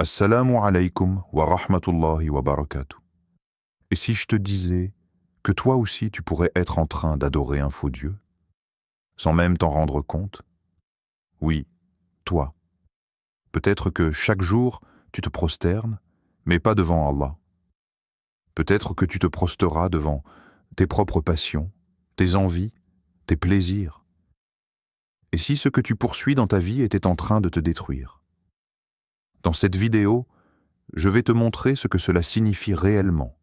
Assalamu alaikum wa rahmatullahi wa barakatuh. Et si je te disais que toi aussi tu pourrais être en train d'adorer un faux Dieu, sans même t'en rendre compte? Oui, toi. Peut-être que chaque jour tu te prosternes, mais pas devant Allah. Peut-être que tu te prosteras devant tes propres passions, tes envies, tes plaisirs. Et si ce que tu poursuis dans ta vie était en train de te détruire? Dans cette vidéo, je vais te montrer ce que cela signifie réellement.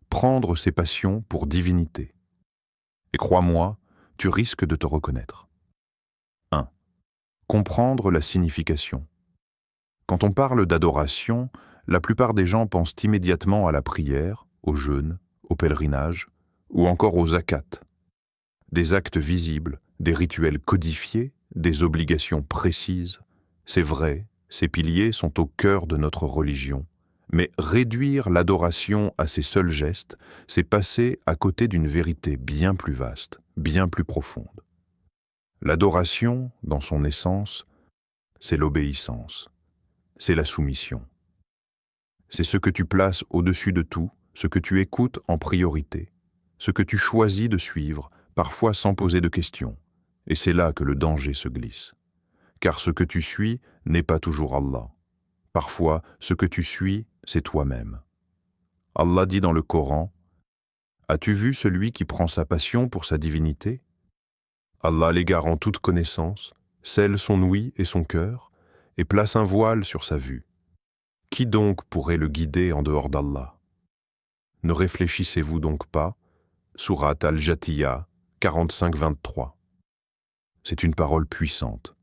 Prendre ses passions pour divinité. Et crois-moi, tu risques de te reconnaître. 1. Comprendre la signification. Quand on parle d'adoration, la plupart des gens pensent immédiatement à la prière, au jeûne, au pèlerinage, ou encore aux zakats. Des actes visibles, des rituels codifiés, des obligations précises. C'est vrai, ces piliers sont au cœur de notre religion. Mais réduire l'adoration à ces seuls gestes, c'est passer à côté d'une vérité bien plus vaste, bien plus profonde. L'adoration, dans son essence, c'est l'obéissance, c'est la soumission. C'est ce que tu places au-dessus de tout, ce que tu écoutes en priorité, ce que tu choisis de suivre, parfois sans poser de questions. Et c'est là que le danger se glisse. Car ce que tu suis n'est pas toujours Allah. Parfois, ce que tu suis, c'est toi-même. Allah dit dans le Coran, « As-tu vu celui qui prend sa passion pour sa divinité? Allah l'égare en toute connaissance, scelle son ouïe et son cœur, et place un voile sur sa vue. Qui donc pourrait le guider en dehors d'Allah? Ne réfléchissez-vous donc pas? » Sourate Al-Jathiya, 45-23. C'est une parole puissante.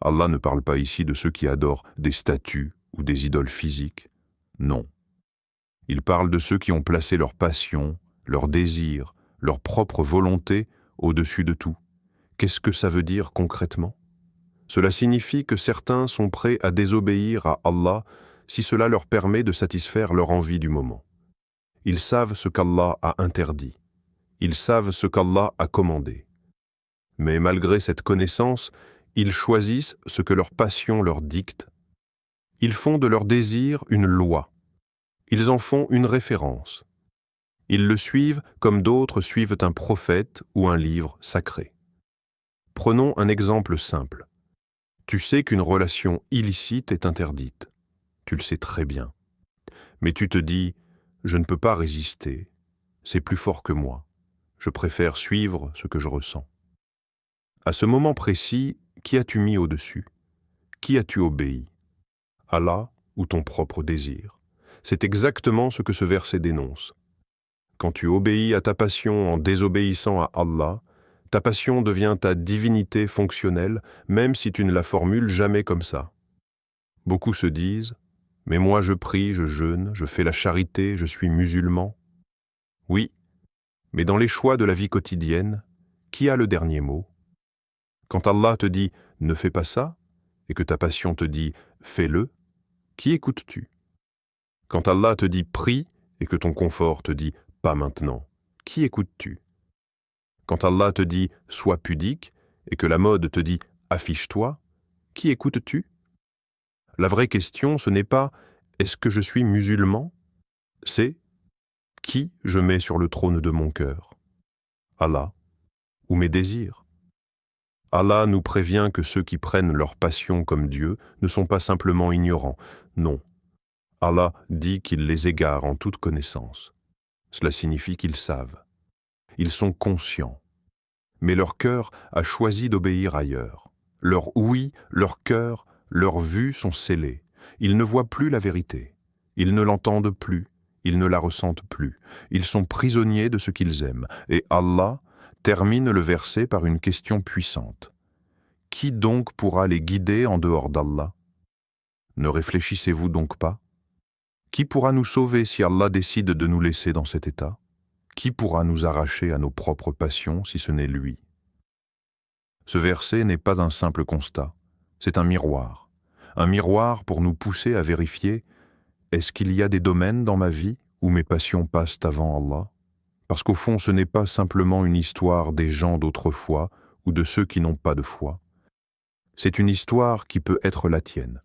Allah ne parle pas ici de ceux qui adorent des statues ou des idoles physiques. Non. Il parle de ceux qui ont placé leur passion, leur désir, leur propre volonté au-dessus de tout. Qu'est-ce que ça veut dire concrètement? Cela signifie que certains sont prêts à désobéir à Allah si cela leur permet de satisfaire leur envie du moment. Ils savent ce qu'Allah a interdit. Ils savent ce qu'Allah a commandé. Mais malgré cette connaissance, ils choisissent ce que leur passion leur dicte. Ils font de leur désir une loi. Ils en font une référence. Ils le suivent comme d'autres suivent un prophète ou un livre sacré. Prenons un exemple simple. Tu sais qu'une relation illicite est interdite. Tu le sais très bien. Mais tu te dis, je ne peux pas résister. C'est plus fort que moi. Je préfère suivre ce que je ressens. À ce moment précis, qui as-tu mis au-dessus? Qui as-tu obéi? Allah ou ton propre désir? C'est exactement ce que ce verset dénonce. Quand tu obéis à ta passion en désobéissant à Allah, ta passion devient ta divinité fonctionnelle, même si tu ne la formules jamais comme ça. Beaucoup se disent « Mais moi je prie, je jeûne, je fais la charité, je suis musulman. » Oui, mais dans les choix de la vie quotidienne, qui a le dernier mot? Quand Allah te dit « Ne fais pas ça » et que ta passion te dit « Fais-le », qui écoutes-tu? Quand Allah te dit « Prie » et que ton confort te dit « Pas maintenant », qui écoutes-tu? Quand Allah te dit « Sois pudique » et que la mode te dit « Affiche-toi », qui écoutes-tu? La vraie question, ce n'est pas « Est-ce que je suis musulman ?» C'est « Qui je mets sur le trône de mon cœur? Allah ou mes désirs? » Allah nous prévient que ceux qui prennent leur passion comme Dieu ne sont pas simplement ignorants. Non. Allah dit qu'il les égare en toute connaissance. Cela signifie qu'ils savent. Ils sont conscients. Mais leur cœur a choisi d'obéir ailleurs. Leur ouïe, leur cœur, leur vue sont scellés. Ils ne voient plus la vérité. Ils ne l'entendent plus. Ils ne la ressentent plus. Ils sont prisonniers de ce qu'ils aiment. Et Allah termine le verset par une question puissante. Qui donc pourra les guider en dehors d'Allah? Ne réfléchissez-vous donc pas? Qui pourra nous sauver si Allah décide de nous laisser dans cet état? Qui pourra nous arracher à nos propres passions si ce n'est lui? Ce verset n'est pas un simple constat, c'est un miroir. Un miroir pour nous pousser à vérifier, est-ce qu'il y a des domaines dans ma vie où mes passions passent avant Allah? Parce qu'au fond, ce n'est pas simplement une histoire des gens d'autrefois ou de ceux qui n'ont pas de foi. C'est une histoire qui peut être la tienne.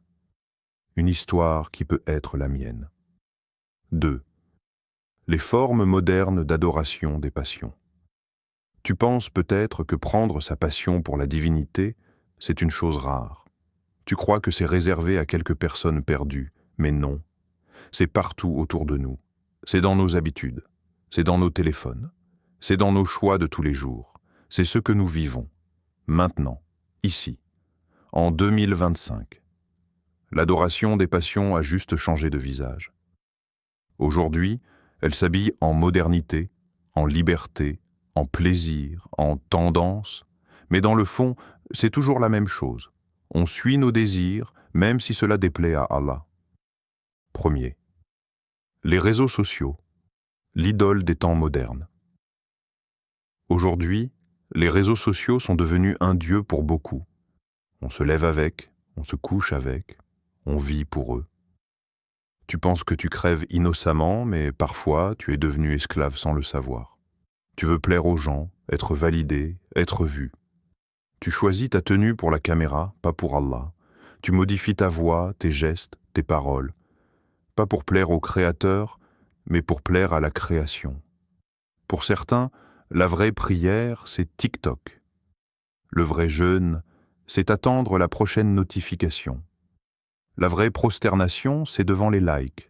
une histoire qui peut être la mienne. 2. Les formes modernes d'adoration des passions. Tu penses peut-être que prendre sa passion pour la divinité, c'est une chose rare. Tu crois que c'est réservé à quelques personnes perdues, mais non. C'est partout autour de nous. C'est dans nos habitudes. C'est dans nos téléphones. C'est dans nos choix de tous les jours. C'est ce que nous vivons. Maintenant, ici, en 2025. L'adoration des passions a juste changé de visage. Aujourd'hui, elle s'habille en modernité, en liberté, en plaisir, en tendance. Mais dans le fond, c'est toujours la même chose. On suit nos désirs, même si cela déplaît à Allah. Premier. Les réseaux sociaux, l'idole des temps modernes. Aujourd'hui, les réseaux sociaux sont devenus un dieu pour beaucoup. On se lève avec, on se couche avec, on vit pour eux. Tu penses que tu crèves innocemment, mais parfois tu es devenu esclave sans le savoir. Tu veux plaire aux gens, être validé, être vu. Tu choisis ta tenue pour la caméra, pas pour Allah. Tu modifies ta voix, tes gestes, tes paroles. Pas pour plaire au Créateur, mais pour plaire à la création. Pour certains, la vraie prière, c'est TikTok. Le vrai jeûne, c'est attendre la prochaine notification. La vraie prosternation, c'est devant les likes.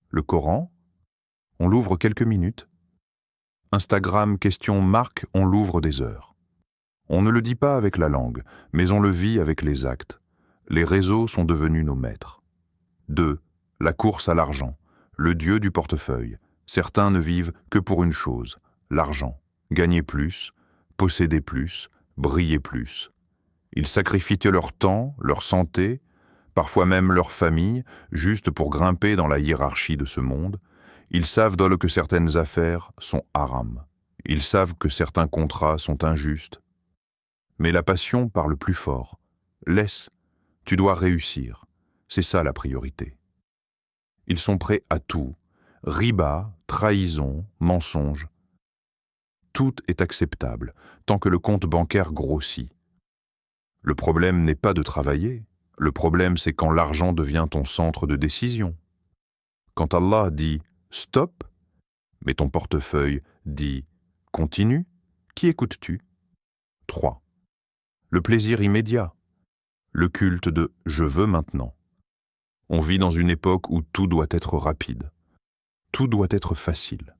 Le Coran, on l'ouvre quelques minutes. Instagram question marque, on l'ouvre des heures. On ne le dit pas avec la langue, mais on le vit avec les actes. Les réseaux sont devenus nos maîtres. 2. La course à l'argent, le dieu du portefeuille. Certains ne vivent que pour une chose, l'argent. Gagner plus, posséder plus, briller plus. Ils sacrifient leur temps, leur santé, parfois même leur famille, juste pour grimper dans la hiérarchie de ce monde. Ils savent donc que certaines affaires sont haram. Ils savent que certains contrats sont injustes. Mais la passion parle plus fort. Laisse, tu dois réussir. C'est ça la priorité. Ils sont prêts à tout. Riba, trahison, mensonge. Tout est acceptable, tant que le compte bancaire grossit. Le problème n'est pas de travailler. Le problème, c'est quand l'argent devient ton centre de décision. Quand Allah dit « stop », mais ton portefeuille dit « continue », qui écoutes-tu? 3. Le plaisir immédiat. Le culte de « je veux maintenant ». On vit dans une époque où tout doit être rapide. Tout doit être facile.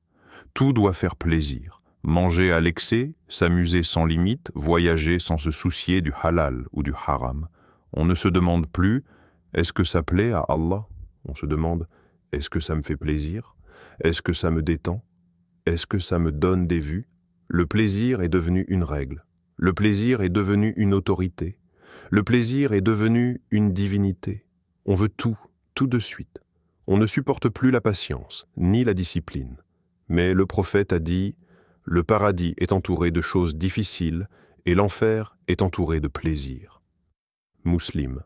Tout doit faire plaisir. Manger à l'excès, s'amuser sans limite, voyager sans se soucier du halal ou du haram. On ne se demande plus « est-ce que ça plaît à Allah ?» On se demande « est-ce que ça me fait plaisir? Est-ce que ça me détend? Est-ce que ça me donne des vues ?» Le plaisir est devenu une règle. Le plaisir est devenu une autorité. Le plaisir est devenu une divinité. On veut tout, tout de suite. On ne supporte plus la patience, ni la discipline. Mais le prophète a dit « le paradis est entouré de choses difficiles et l'enfer est entouré de plaisirs. » Muslim.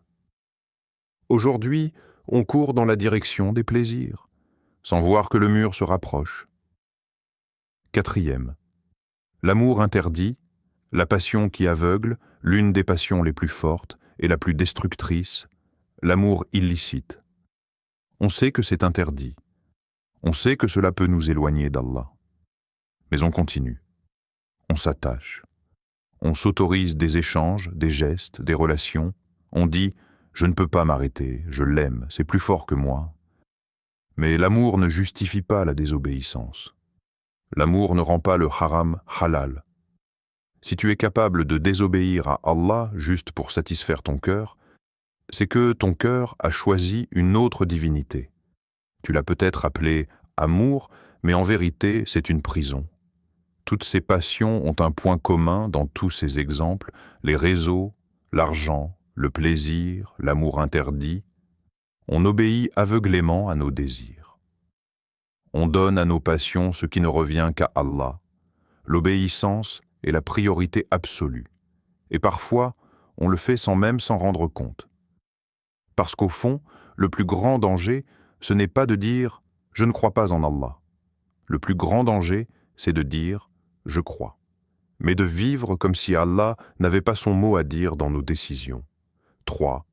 Aujourd'hui, on court dans la direction des plaisirs, sans voir que le mur se rapproche. 4. L'amour interdit, la passion qui aveugle, l'une des passions les plus fortes et la plus destructrice, l'amour illicite. On sait que c'est interdit. On sait que cela peut nous éloigner d'Allah. Mais on continue. On s'attache. On s'autorise des échanges, des gestes, des relations. On dit « je ne peux pas m'arrêter, je l'aime, c'est plus fort que moi ». Mais l'amour ne justifie pas la désobéissance. L'amour ne rend pas le haram halal. Si tu es capable de désobéir à Allah juste pour satisfaire ton cœur, c'est que ton cœur a choisi une autre divinité. Tu l'as peut-être appelée amour, mais en vérité, c'est une prison. Toutes ces passions ont un point commun dans tous ces exemples, les réseaux, l'argent, le plaisir, l'amour interdit. On obéit aveuglément à nos désirs. On donne à nos passions ce qui ne revient qu'à Allah. L'obéissance est la priorité absolue. Et parfois, on le fait sans même s'en rendre compte. Parce qu'au fond, le plus grand danger, ce n'est pas de dire « je ne crois pas en Allah ». Le plus grand danger, c'est de dire « je crois », mais de vivre comme si Allah n'avait pas son mot à dire dans nos décisions. 3.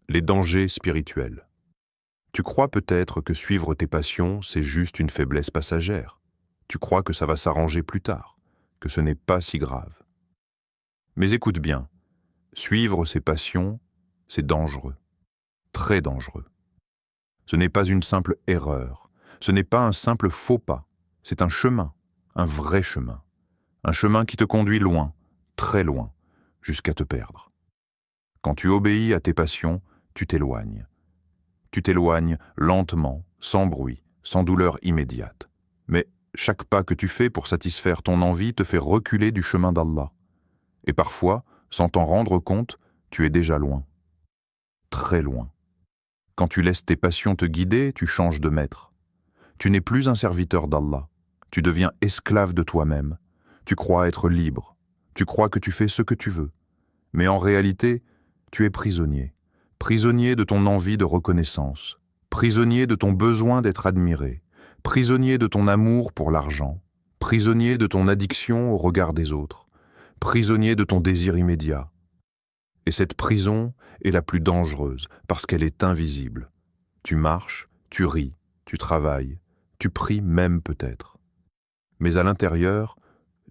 Les dangers spirituels. Tu crois peut-être que suivre tes passions, c'est juste une faiblesse passagère. Tu crois que ça va s'arranger plus tard, que ce n'est pas si grave. Mais écoute bien, suivre ses passions, c'est dangereux, très dangereux. Ce n'est pas une simple erreur, ce n'est pas un simple faux pas, c'est un chemin, un vrai chemin. Un chemin qui te conduit loin, très loin, jusqu'à te perdre. Quand tu obéis à tes passions, tu t'éloignes. Tu t'éloignes lentement, sans bruit, sans douleur immédiate. Mais chaque pas que tu fais pour satisfaire ton envie te fait reculer du chemin d'Allah. Et parfois, sans t'en rendre compte, tu es déjà loin. Très loin. Quand tu laisses tes passions te guider, tu changes de maître. Tu n'es plus un serviteur d'Allah. Tu deviens esclave de toi-même. Tu crois être libre. Tu crois que tu fais ce que tu veux. Mais en réalité, tu es prisonnier. Prisonnier de ton envie de reconnaissance. Prisonnier de ton besoin d'être admiré. Prisonnier de ton amour pour l'argent. Prisonnier de ton addiction au regard des autres. Prisonnier de ton désir immédiat. Et cette prison est la plus dangereuse parce qu'elle est invisible. Tu marches, tu ris, tu travailles, tu pries même peut-être. Mais à l'intérieur,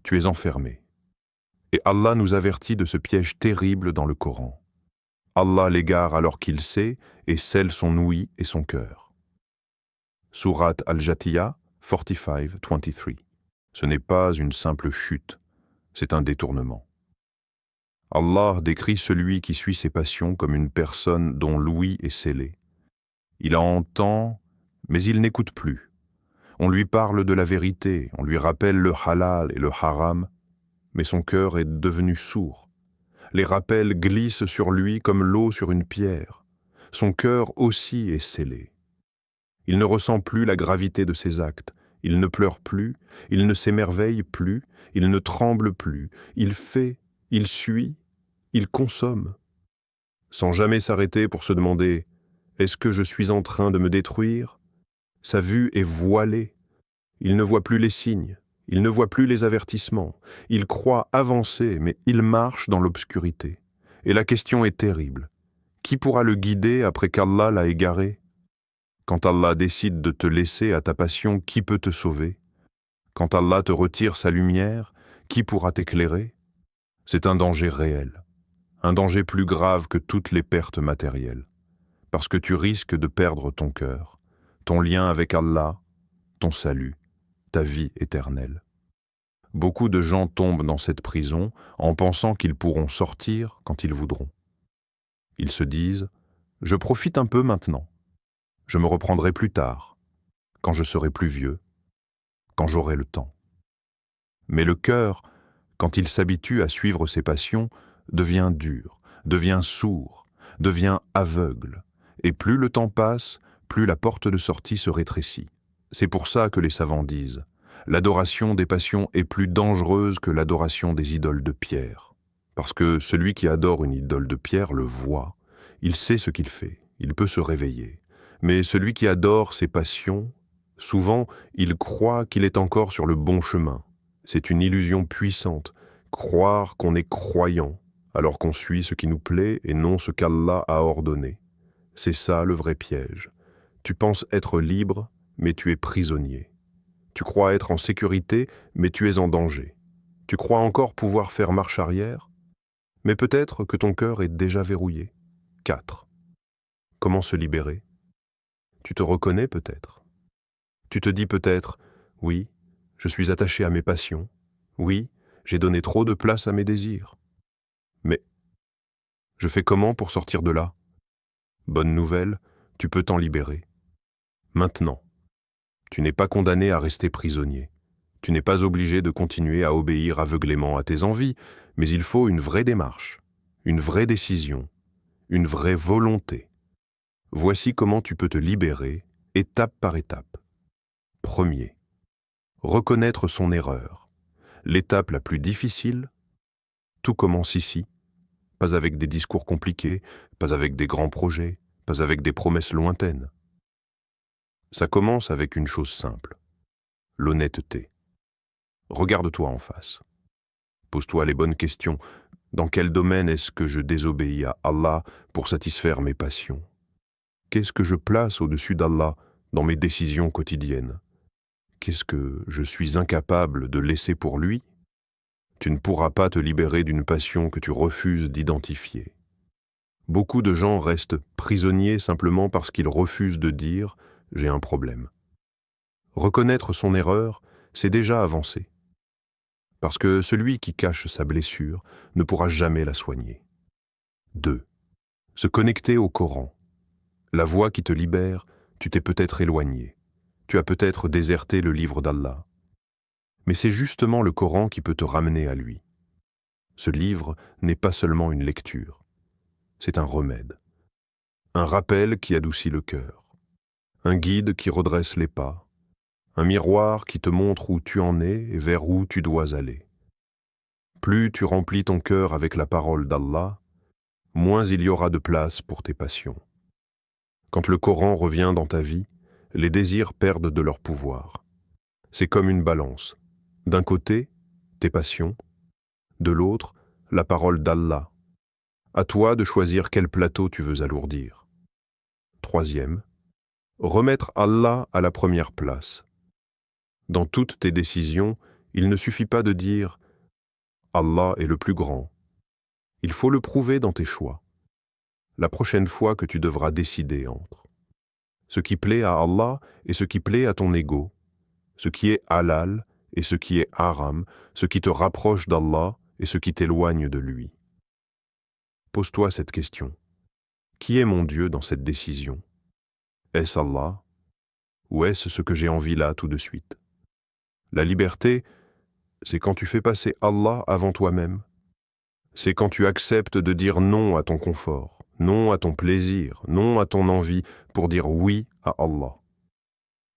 tu es enfermé. Et Allah nous avertit de ce piège terrible dans le Coran. Allah l'égare alors qu'il sait et scelle son ouïe et son cœur. Surat Al-Jathiya 45-23. Ce n'est pas une simple chute, c'est un détournement. Allah décrit celui qui suit ses passions comme une personne dont l'ouïe est scellée. Il entend, mais il n'écoute plus. On lui parle de la vérité, on lui rappelle le halal et le haram, mais son cœur est devenu sourd. Les rappels glissent sur lui comme l'eau sur une pierre. Son cœur aussi est scellé. Il ne ressent plus la gravité de ses actes. Il ne pleure plus, il ne s'émerveille plus, il ne tremble plus. Il fait, il suit, il consomme. Sans jamais s'arrêter pour se demander « Est-ce que je suis en train de me détruire ?» Sa vue est voilée. Il ne voit plus les signes. Il ne voit plus les avertissements. Il croit avancer, mais il marche dans l'obscurité. Et la question est terrible. Qui pourra le guider après qu'Allah l'a égaré? Quand Allah décide de te laisser à ta passion, qui peut te sauver? Quand Allah te retire sa lumière, qui pourra t'éclairer? C'est un danger réel. Un danger plus grave que toutes les pertes matérielles. Parce que tu risques de perdre ton cœur, ton lien avec Allah, ton salut, ta vie éternelle. Beaucoup de gens tombent dans cette prison en pensant qu'ils pourront sortir quand ils voudront. Ils se disent « Je profite un peu maintenant. Je me reprendrai plus tard, quand je serai plus vieux, quand j'aurai le temps. » Mais le cœur, quand il s'habitue à suivre ses passions, devient dur, devient sourd, devient aveugle. Et plus le temps passe, plus la porte de sortie se rétrécit. C'est pour ça que les savants disent « L'adoration des passions est plus dangereuse que l'adoration des idoles de pierre. » Parce que celui qui adore une idole de pierre le voit, il sait ce qu'il fait, il peut se réveiller. Mais celui qui adore ses passions, souvent, il croit qu'il est encore sur le bon chemin. C'est une illusion puissante, croire qu'on est croyant, alors qu'on suit ce qui nous plaît et non ce qu'Allah a ordonné. C'est ça le vrai piège. Tu penses être libre, mais tu es prisonnier. Tu crois être en sécurité, mais tu es en danger. Tu crois encore pouvoir faire marche arrière, mais peut-être que ton cœur est déjà verrouillé. 4. Comment se libérer? Tu te reconnais peut-être. Tu te dis peut-être, oui, je suis attaché à mes passions. Oui, j'ai donné trop de place à mes désirs. Mais je fais comment pour sortir de là? Bonne nouvelle, tu peux t'en libérer. Maintenant. Tu n'es pas condamné à rester prisonnier. Tu n'es pas obligé de continuer à obéir aveuglément à tes envies, mais il faut une vraie démarche, une vraie décision, une vraie volonté. Voici comment tu peux te libérer, étape par étape. Premier, reconnaître son erreur. L'étape la plus difficile, tout commence ici, pas avec des discours compliqués, pas avec des grands projets, pas avec des promesses lointaines. Ça commence avec une chose simple, l'honnêteté. Regarde-toi en face. Pose-toi les bonnes questions. Dans quel domaine est-ce que je désobéis à Allah pour satisfaire mes passions? Qu'est-ce que je place au-dessus d'Allah dans mes décisions quotidiennes? Qu'est-ce que je suis incapable de laisser pour lui? Tu ne pourras pas te libérer d'une passion que tu refuses d'identifier. Beaucoup de gens restent prisonniers simplement parce qu'ils refusent de dire « j'ai un problème ». Reconnaître son erreur, c'est déjà avancer. Parce que celui qui cache sa blessure ne pourra jamais la soigner. 2. Se connecter au Coran. La voie qui te libère, tu t'es peut-être éloigné. Tu as peut-être déserté le livre d'Allah. Mais c'est justement le Coran qui peut te ramener à lui. Ce livre n'est pas seulement une lecture. C'est un remède. Un rappel qui adoucit le cœur. Un guide qui redresse les pas. Un miroir qui te montre où tu en es et vers où tu dois aller. Plus tu remplis ton cœur avec la parole d'Allah, moins il y aura de place pour tes passions. Quand le Coran revient dans ta vie, les désirs perdent de leur pouvoir. C'est comme une balance. D'un côté, tes passions, de l'autre, la parole d'Allah. À toi de choisir quel plateau tu veux alourdir. 3. Remettre Allah à la première place. Dans toutes tes décisions, il ne suffit pas de dire « Allah est le plus grand ». Il faut le prouver dans tes choix. La prochaine fois que tu devras décider entre ce qui plaît à Allah et ce qui plaît à ton ego, ce qui est halal et ce qui est haram, ce qui te rapproche d'Allah et ce qui t'éloigne de lui. Pose-toi cette question. Qui est mon Dieu dans cette décision? Est-ce Allah? Ou est-ce ce que j'ai envie là tout de suite? La liberté, c'est quand tu fais passer Allah avant toi-même. C'est quand tu acceptes de dire non à ton confort, non à ton plaisir, non à ton envie pour dire oui à Allah.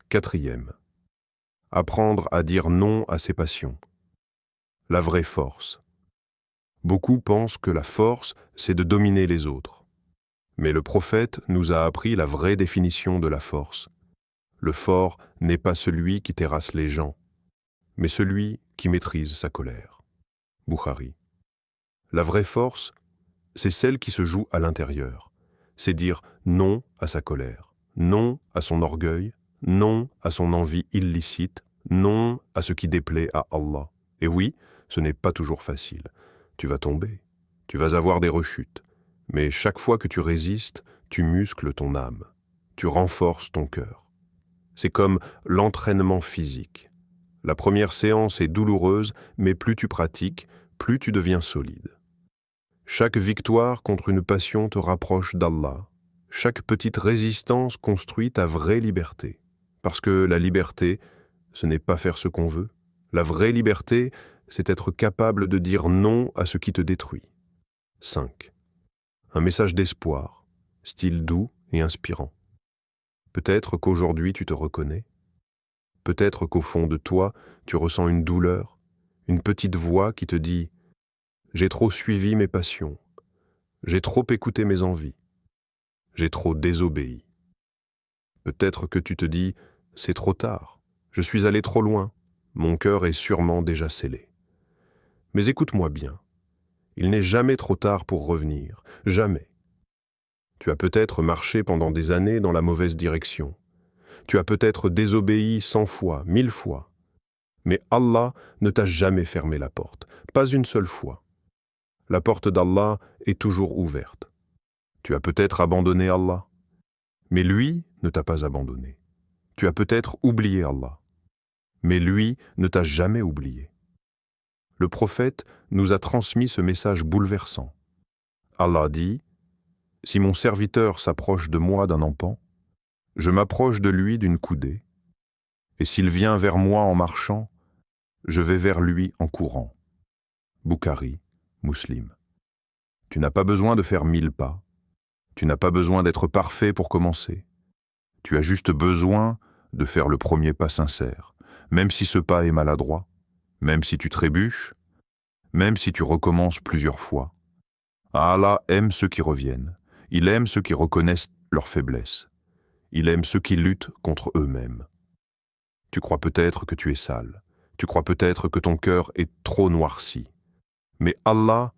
4. Apprendre à dire non à ses passions. La vraie force. Beaucoup pensent que la force, c'est de dominer les autres. Mais le prophète nous a appris la vraie définition de la force. Le fort n'est pas celui qui terrasse les gens, mais celui qui maîtrise sa colère. Bukhari. La vraie force, c'est celle qui se joue à l'intérieur. C'est dire non à sa colère, non à son orgueil, non à son envie illicite, non à ce qui déplaît à Allah. Et oui, ce n'est pas toujours facile. Tu vas tomber, tu vas avoir des rechutes. Mais chaque fois que tu résistes, tu muscles ton âme, tu renforces ton cœur. C'est comme l'entraînement physique. La première séance est douloureuse, mais plus tu pratiques, plus tu deviens solide. Chaque victoire contre une passion te rapproche d'Allah. Chaque petite résistance construit ta vraie liberté. Parce que la liberté, ce n'est pas faire ce qu'on veut. La vraie liberté, c'est être capable de dire non à ce qui te détruit. 5. Un message d'espoir, style doux et inspirant. Peut-être qu'aujourd'hui tu te reconnais. Peut-être qu'au fond de toi, tu ressens une douleur, une petite voix qui te dit « J'ai trop suivi mes passions, j'ai trop écouté mes envies, j'ai trop désobéi. » Peut-être que tu te dis « C'est trop tard, je suis allé trop loin, mon cœur est sûrement déjà scellé. » Mais écoute-moi bien, il n'est jamais trop tard pour revenir, jamais. Tu as peut-être marché pendant des années dans la mauvaise direction. Tu as peut-être désobéi 100 fois, 1000 fois. Mais Allah ne t'a jamais fermé la porte, pas une seule fois. La porte d'Allah est toujours ouverte. Tu as peut-être abandonné Allah, mais lui ne t'a pas abandonné. Tu as peut-être oublié Allah, mais lui ne t'a jamais oublié. Le prophète nous a transmis ce message bouleversant. Allah dit « Si mon serviteur s'approche de moi d'un empan, je m'approche de lui d'une coudée, et s'il vient vers moi en marchant, je vais vers lui en courant. » Bukhari, Muslim. Tu n'as pas besoin de faire 1000 pas. Tu n'as pas besoin d'être parfait pour commencer. Tu as juste besoin de faire le premier pas sincère, même si ce pas est maladroit, même si tu trébuches, même si tu recommences plusieurs fois. Allah aime ceux qui reviennent. Il aime ceux qui reconnaissent leur faiblesse. Il aime ceux qui luttent contre eux-mêmes. Tu crois peut-être que tu es sale. Tu crois peut-être que ton cœur est trop noirci. Mais Allah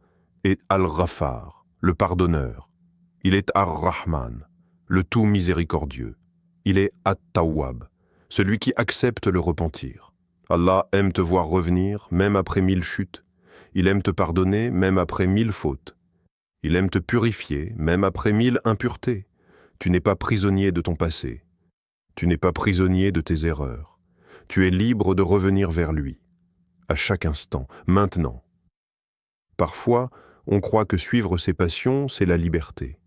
est Al-Ghaffar, le pardonneur. Il est Ar-Rahman, le tout miséricordieux. Il est At-Tawwab, celui qui accepte le repentir. Allah aime te voir revenir, même après 1000 chutes. Il aime te pardonner, même après 1000 fautes. Il aime te purifier, même après 1000 impuretés. Tu n'es pas prisonnier de ton passé. Tu n'es pas prisonnier de tes erreurs. Tu es libre de revenir vers lui, à chaque instant, maintenant. Parfois, on croit que suivre ses passions, c'est la liberté.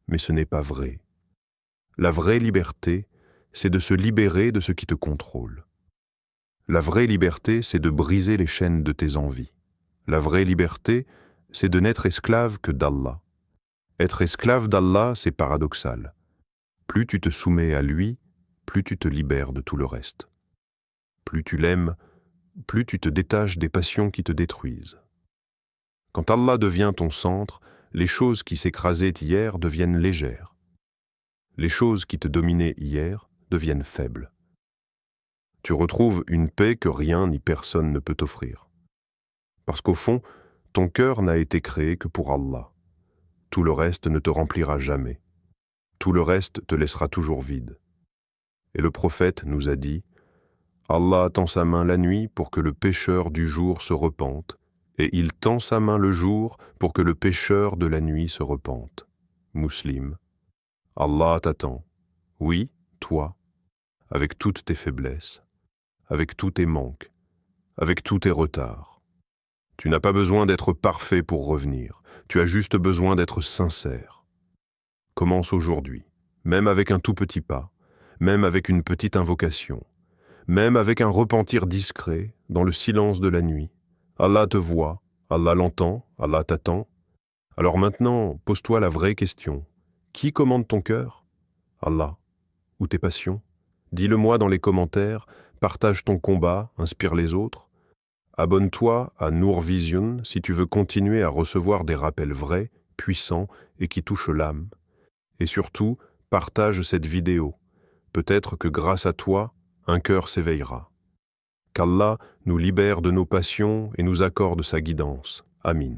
Mais ce n'est pas vrai. La vraie liberté, c'est de se libérer de ce qui te contrôle. La vraie liberté, c'est de briser les chaînes de tes envies. La vraie liberté, c'est de n'être esclave que d'Allah. Être esclave d'Allah, c'est paradoxal. Plus tu te soumets à lui, plus tu te libères de tout le reste. Plus tu l'aimes, plus tu te détaches des passions qui te détruisent. Quand Allah devient ton centre, les choses qui s'écrasaient hier deviennent légères. Les choses qui te dominaient hier deviennent faibles. Tu retrouves une paix que rien ni personne ne peut t'offrir. Parce qu'au fond, ton cœur n'a été créé que pour Allah. Tout le reste ne te remplira jamais. Tout le reste te laissera toujours vide. Et le prophète nous a dit « Allah tend sa main la nuit pour que le pécheur du jour se repente, et il tend sa main le jour pour que le pécheur de la nuit se repente. » Muslim. Allah t'attend. Oui, toi, avec toutes tes faiblesses, avec tous tes manques, avec tous tes retards. Tu n'as pas besoin d'être parfait pour revenir, tu as juste besoin d'être sincère. Commence aujourd'hui, même avec un tout petit pas, même avec une petite invocation, même avec un repentir discret dans le silence de la nuit. Allah te voit, Allah l'entend, Allah t'attend. Alors maintenant, pose-toi la vraie question. Qui commande ton cœur? Allah. Ou tes passions? Dis-le-moi dans les commentaires, partage ton combat, inspire les autres. Abonne-toi à Nour Vision si tu veux continuer à recevoir des rappels vrais, puissants et qui touchent l'âme. Et surtout, partage cette vidéo. Peut-être que grâce à toi, un cœur s'éveillera. Qu'Allah nous libère de nos passions et nous accorde sa guidance. Amin.